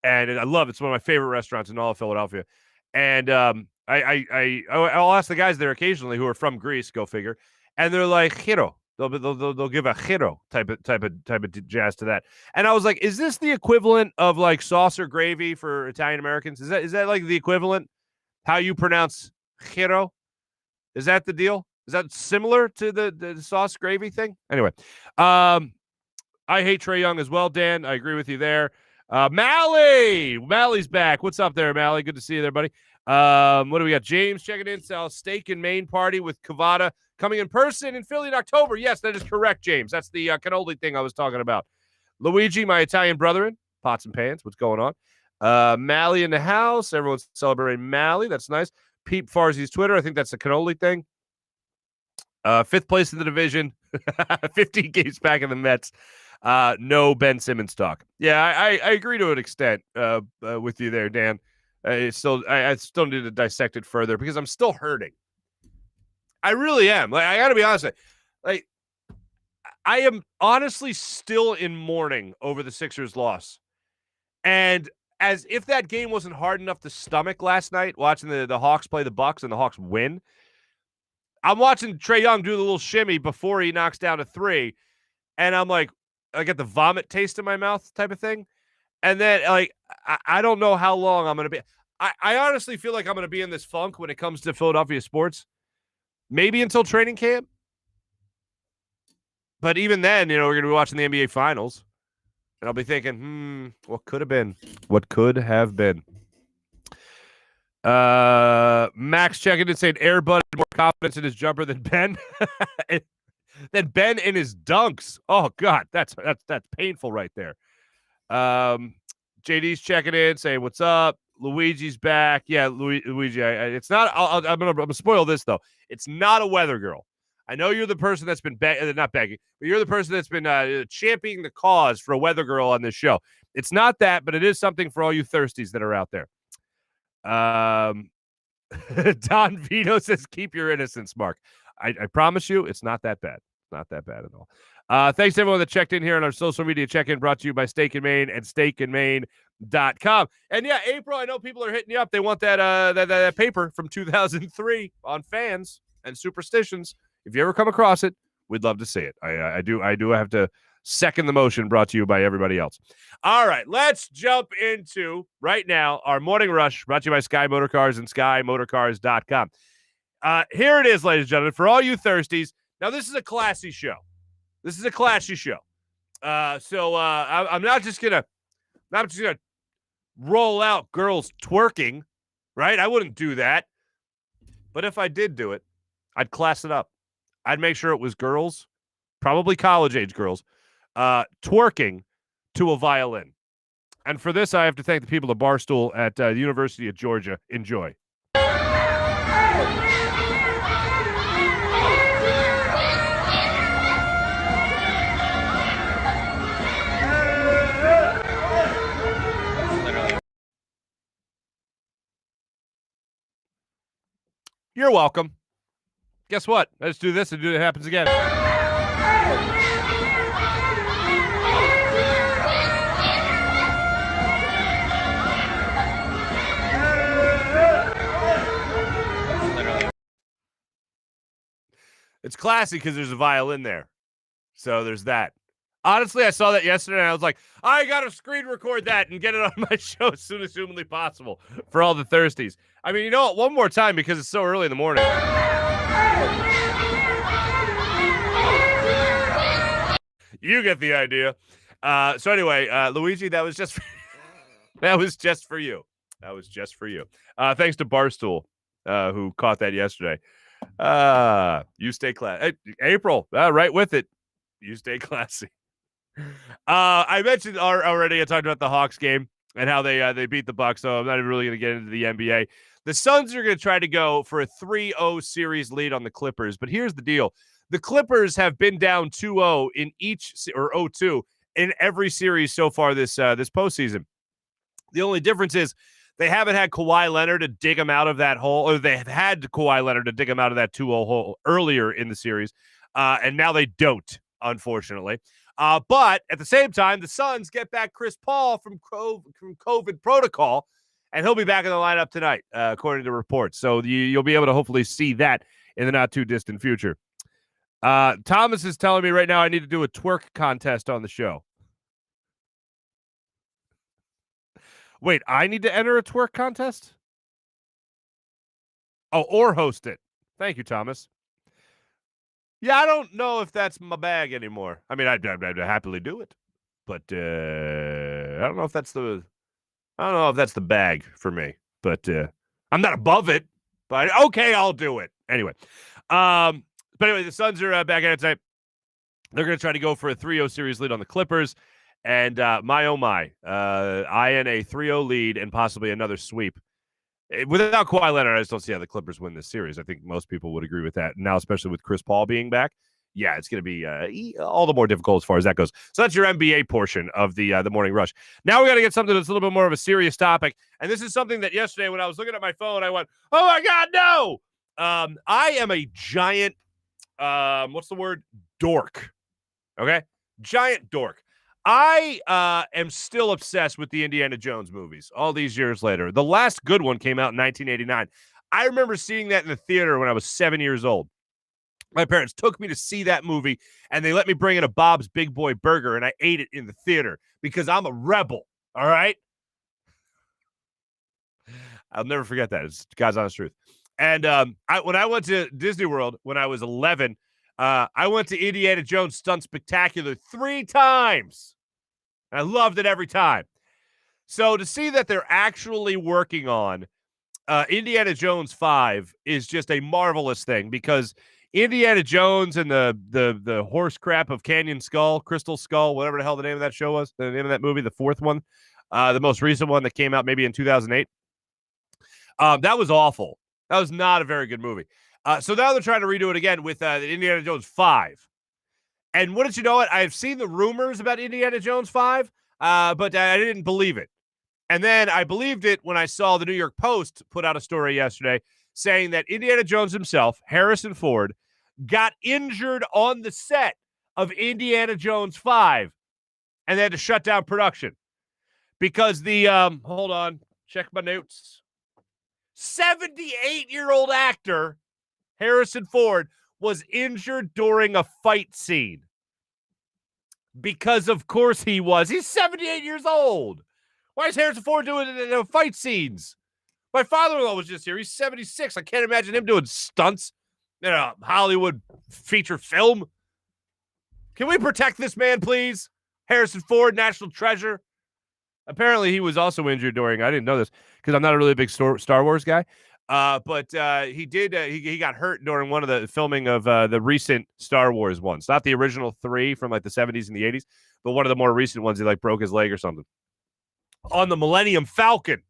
and I love it. It's one of my favorite restaurants in all of Philadelphia. And I'll ask the guys there occasionally who are from Greece, go figure, and they're like hero. They'll give a hero type of jazz to that. And I was like, is this the equivalent of like sauce or gravy for Italian Americans? Is that like the equivalent? How you pronounce hero? Is that the deal? Is that similar to the sauce gravy thing? Anyway, I hate Trae Young as well, Dan. I agree with you there. Mally's back. What's up there, Mally? Good to see you there, buddy. What do we got? James checking in. Sal's steak and main party with Cavada coming in person in Philly in October. Yes, that is correct, James. That's the cannoli thing I was talking about. Luigi, my Italian brethren, pots and pans. What's going on? Mally in the house. Everyone's celebrating Mally. That's nice. Peep Farzy's Twitter. I think that's the cannoli thing. 5th place in the division. 15 games back in the Mets. No Ben Simmons talk. Yeah, I agree to an extent with you there, Dan. I still need to dissect it further because I'm still hurting. I really am. Like, I got to be honest. Like, I am honestly still in mourning over the Sixers' loss. And as if that game wasn't hard enough to stomach last night, watching the Hawks play the Bucks and the Hawks win, I'm watching Trae Young do the little shimmy before he knocks down a 3, and I'm like, I get the vomit taste in my mouth type of thing. And then, like, I don't know how long I'm going to be. I honestly feel like I'm going to be in this funk when it comes to Philadelphia sports. Maybe until training camp. But even then, we're going to be watching the NBA Finals. And I'll be thinking, what could have been? What could have been? Max checking in saying Air Bud had more confidence in his jumper than Ben. Than Ben in his dunks. Oh, God, that's painful right there. JD's checking in saying, what's up? Luigi's back. Yeah, Luigi, it's not, I'm going to spoil this, though. It's not a weather girl. I know you're the person that's been not begging, but you're the person that's been championing the cause for a weather girl on this show. It's not that, but it is something for all you thirsties that are out there. Don Vito says, keep your innocence, Mark. I promise you, it's not that bad. Not that bad at all. Thanks to everyone that checked in here on our social media check-in brought to you by Steak and Maine and steakandmaine.com. And yeah, April, I know people are hitting you up. They want that paper from 2003 on fans and superstitions. If you ever come across it, we'd love to see it. I do have to second the motion brought to you by everybody else. All right, let's jump into right now our morning rush brought to you by Sky Motorcars and SkyMotorcars.com. Here it is, ladies and gentlemen, for all you thirsties. Now, this is a classy show. This is a classy show. So I'm not just gonna roll out girls twerking, right? I wouldn't do that. But if I did do it, I'd class it up. I'd make sure it was girls, probably college-age girls, twerking to a violin. And for this, I have to thank the people at Barstool at the University of Georgia. Enjoy. You're welcome. Guess what? Let's do this and do it happens again. It's classy because there's a violin there. So there's that. Honestly, I saw that yesterday, and I was like, I got to screen record that and get it on my show as soon as humanly possible for all the thirsties. I mean, you know what? One more time because it's so early in the morning. You get the idea. So anyway, Luigi, that was just for, that was just for you. That was just for you. Thanks to Barstool, who caught that yesterday. You stay classy. Hey, April, right with it. You stay classy. I mentioned already. I talked about the Hawks game and how they beat the Bucks. So I'm not even really going to get into the NBA. The Suns are going to try to go for a 3-0 series lead on the Clippers. But here's the deal: the Clippers have been down 2-0 in each or 0-2 in every series so far this postseason. The only difference is they haven't had Kawhi Leonard to dig them out of that hole, or they have had Kawhi Leonard to dig them out of that 2-0 hole earlier in the series, and now they don't, unfortunately. But at the same time, the Suns get back Chris Paul from COVID protocol, And he'll be back in the lineup tonight, according to reports. So you'll be able to hopefully see that in the not-too-distant future. Thomas is telling me right now I need to do a twerk contest on the show. Wait, I need to enter a twerk contest? Oh, or host it. Thank you, Thomas. Yeah, I don't know if that's my bag anymore. I mean, I'd happily do it, but I don't know if that's the bag for me. But I'm not above it. But okay, I'll do it anyway. But anyway, the Suns are back at it tonight. They're going to try to go for a 3-0 series lead on the Clippers. And my, oh my, I in a 3-0 lead and possibly another sweep. Without Kawhi Leonard, I just don't see how the Clippers win this series. I think most people would agree with that. Now, especially with Chris Paul being back, yeah, it's going to be all the more difficult as far as that goes. So that's your NBA portion of the morning rush. Now we got to get something that's a little bit more of a serious topic. And this is something that yesterday when I was looking at my phone, I went, oh my God, no! I am a giant, what's the word? Dork. Okay? Giant dork. I am still obsessed with the Indiana Jones movies all these years later. The last good one came out in 1989. I remember seeing that in the theater when I was 7 years old. My parents took me to see that movie, and they let me bring in a Bob's Big Boy Burger, and I ate it in the theater because I'm a rebel, all right? I'll never forget that. It's God's honest truth. And when I went to Disney World when I was 11, I went to Indiana Jones Stunt Spectacular 3 times. I loved it every time. So to see that they're actually working on Indiana Jones 5 is just a marvelous thing because Indiana Jones and the horse crap of Canyon Skull, Crystal Skull, whatever the hell the name of that show was, the name of that movie, the 4th one, the most recent one that came out maybe in 2008. That was awful. That was not a very good movie. So now they're trying to redo it again with Indiana Jones 5. And wouldn't you know it? I've seen the rumors about Indiana Jones 5, but I didn't believe it. And then I believed it when I saw the New York Post put out a story yesterday saying that Indiana Jones himself, Harrison Ford, got injured on the set of Indiana Jones 5, and they had to shut down production because the, hold on, check my notes, 78-year-old actor Harrison Ford was injured during a fight scene. Because, of course, he was. He's 78 years old. Why is Harrison Ford doing it in fight scenes? My father-in-law was just here. He's 76. I can't imagine him doing stunts in a Hollywood feature film. Can we protect this man, please? Harrison Ford, national treasure. Apparently, he was also injured during, I didn't know this because I'm not a really big Star Wars guy. But he did. He got hurt during one of the filming of the recent Star Wars ones, not the original 3 from like the 70s and the 80s, but one of the more recent ones. He like broke his leg or something on the Millennium Falcon.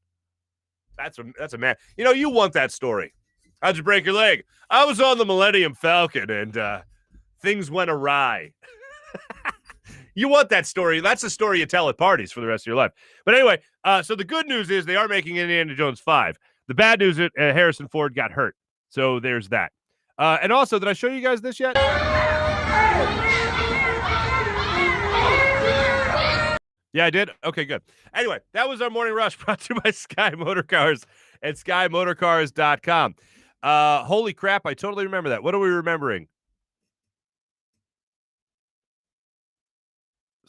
That's a man. You know, you want that story. How'd you break your leg? I was on the Millennium Falcon and things went awry. You want that story. That's the story you tell at parties for the rest of your life. But anyway, so the good news is they are making Indiana Jones 5. The bad news is Harrison Ford got hurt. So there's that. And also, did I show you guys this yet? Yeah, I did? Okay, good. Anyway, that was our morning rush brought to you by Sky Motorcars at SkyMotorcars.com. Holy crap, I totally remember that. What are we remembering?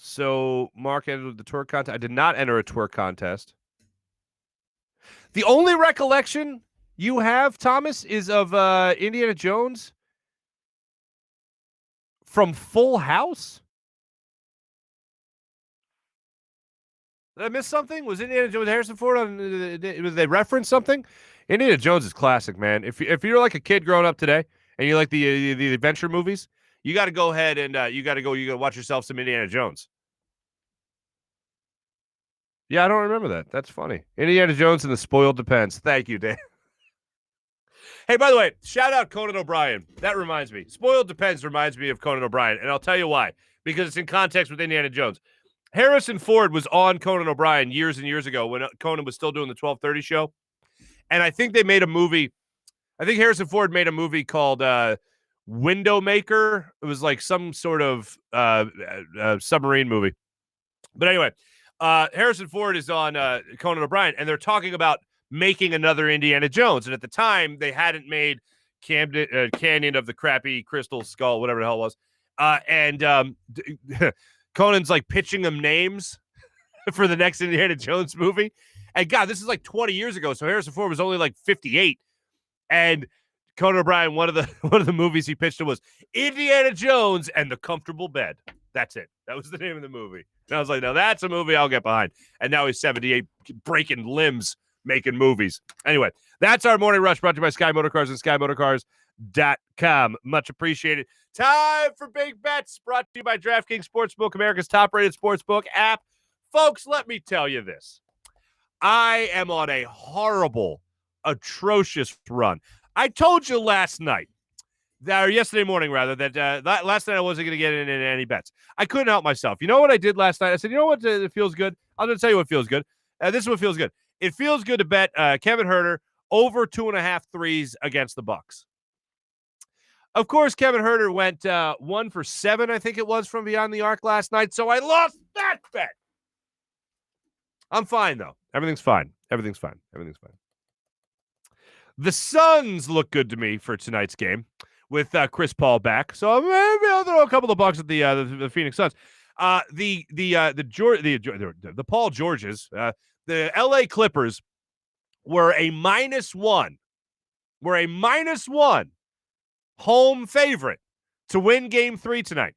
So Mark entered the twerk contest. I did not enter a twerk contest. The only recollection you have, Thomas, is of Indiana Jones from Full House? Did I miss something? Was Indiana Jones Harrison Ford on? Did they reference something? Indiana Jones is classic, man. If you're like a kid growing up today and you like the adventure movies, you got to go ahead and you got to watch yourself some Indiana Jones. Yeah, I don't remember that. That's funny. Indiana Jones and the Spoiled Depends. Thank you, Dan. Hey, by the way, shout out Conan O'Brien. That reminds me. Spoiled Depends reminds me of Conan O'Brien, and I'll tell you why. Because it's in context with Indiana Jones. Harrison Ford was on Conan O'Brien years and years ago when Conan was still doing the 1230 show. And I think they made a movie. I think Harrison Ford made a movie called Windowmaker. It was like some sort of submarine movie. But anyway, Harrison Ford is on Conan O'Brien, and they're talking about making another Indiana Jones. And at the time, they hadn't made Canyon of the Crappy Crystal Skull, whatever the hell it was. And Conan's like pitching them names for the next Indiana Jones movie. And God, this is like 20 years ago. So Harrison Ford was only like 58. And Conan O'Brien, one of the movies he pitched was Indiana Jones and the Comfortable Bed. That's it. That was the name of the movie. And I was like, now that's a movie I'll get behind. And now he's 78, breaking limbs, making movies. Anyway, that's our Morning Rush brought to you by Sky Motorcars and SkyMotorcars.com. Much appreciated. Time for Big Bets brought to you by DraftKings Sportsbook, America's top-rated sportsbook app. Folks, let me tell you this. I am on a horrible, atrocious run. I told you last night, or yesterday morning rather, that last night I wasn't going to get in any bets. I couldn't help myself. You know what I did last night? I said, you know what it feels good? I'm going to tell you what feels good. This is what feels good. It feels good to bet Kevin Herter over 2.5 threes against the Bucks. Of course, Kevin Herter went 1 for 7, I think it was, from beyond the arc last night, so I lost that bet. I'm fine, though. Everything's fine. Everything's fine. Everything's fine. The Suns look good to me for tonight's game with Chris Paul back. So maybe I'll throw a couple of bucks at the Phoenix Suns. The Paul Georges, the LA Clippers were a -1. Were a -1 home favorite to win Game 3 tonight.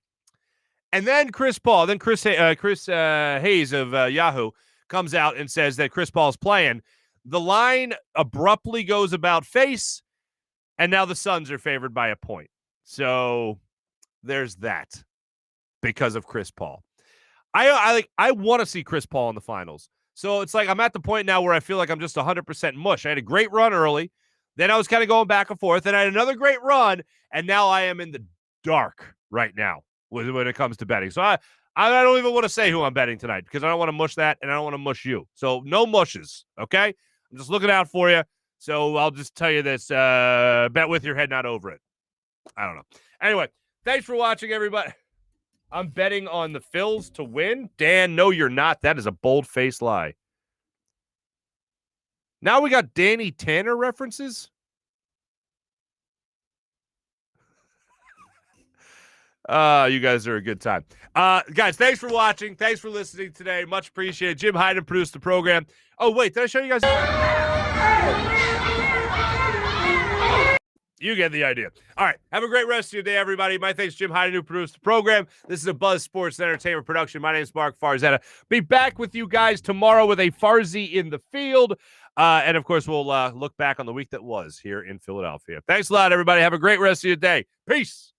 And then Chris Hayes of Yahoo comes out and says that Chris Paul's playing. The line abruptly goes about face, and now the Suns are favored by a point. So there's that because of Chris Paul. I want to see Chris Paul in the finals. So it's like I'm at the point now where I feel like I'm just 100% mush. I had a great run early. Then I was kind of going back and forth. Then I had another great run, and now I am in the dark right now when it comes to betting. So I don't even want to say who I'm betting tonight because I don't want to mush that, and I don't want to mush you. So no mushes, okay? I'm just looking out for you. So I'll just tell you this, bet with your head, not over it. I don't know. Anyway, thanks for watching, everybody. I'm betting on the Phillies to win. Dan, no, you're not. That is a bold-faced lie. Now we got Danny Tanner references. You guys are a good time. Guys, thanks for watching. Thanks for listening today. Much appreciated. Jim Hyden produced the program. Oh, wait, did I show you guys? You get the idea. All right. Have a great rest of your day, everybody. My thanks to Jim Hyden, who produced the program. This is a Buzz Sports and Entertainment production. My name is Marc Farzetta. Be back with you guys tomorrow with a Farzy in the field. And, of course, we'll look back on the week that was here in Philadelphia. Thanks a lot, everybody. Have a great rest of your day. Peace.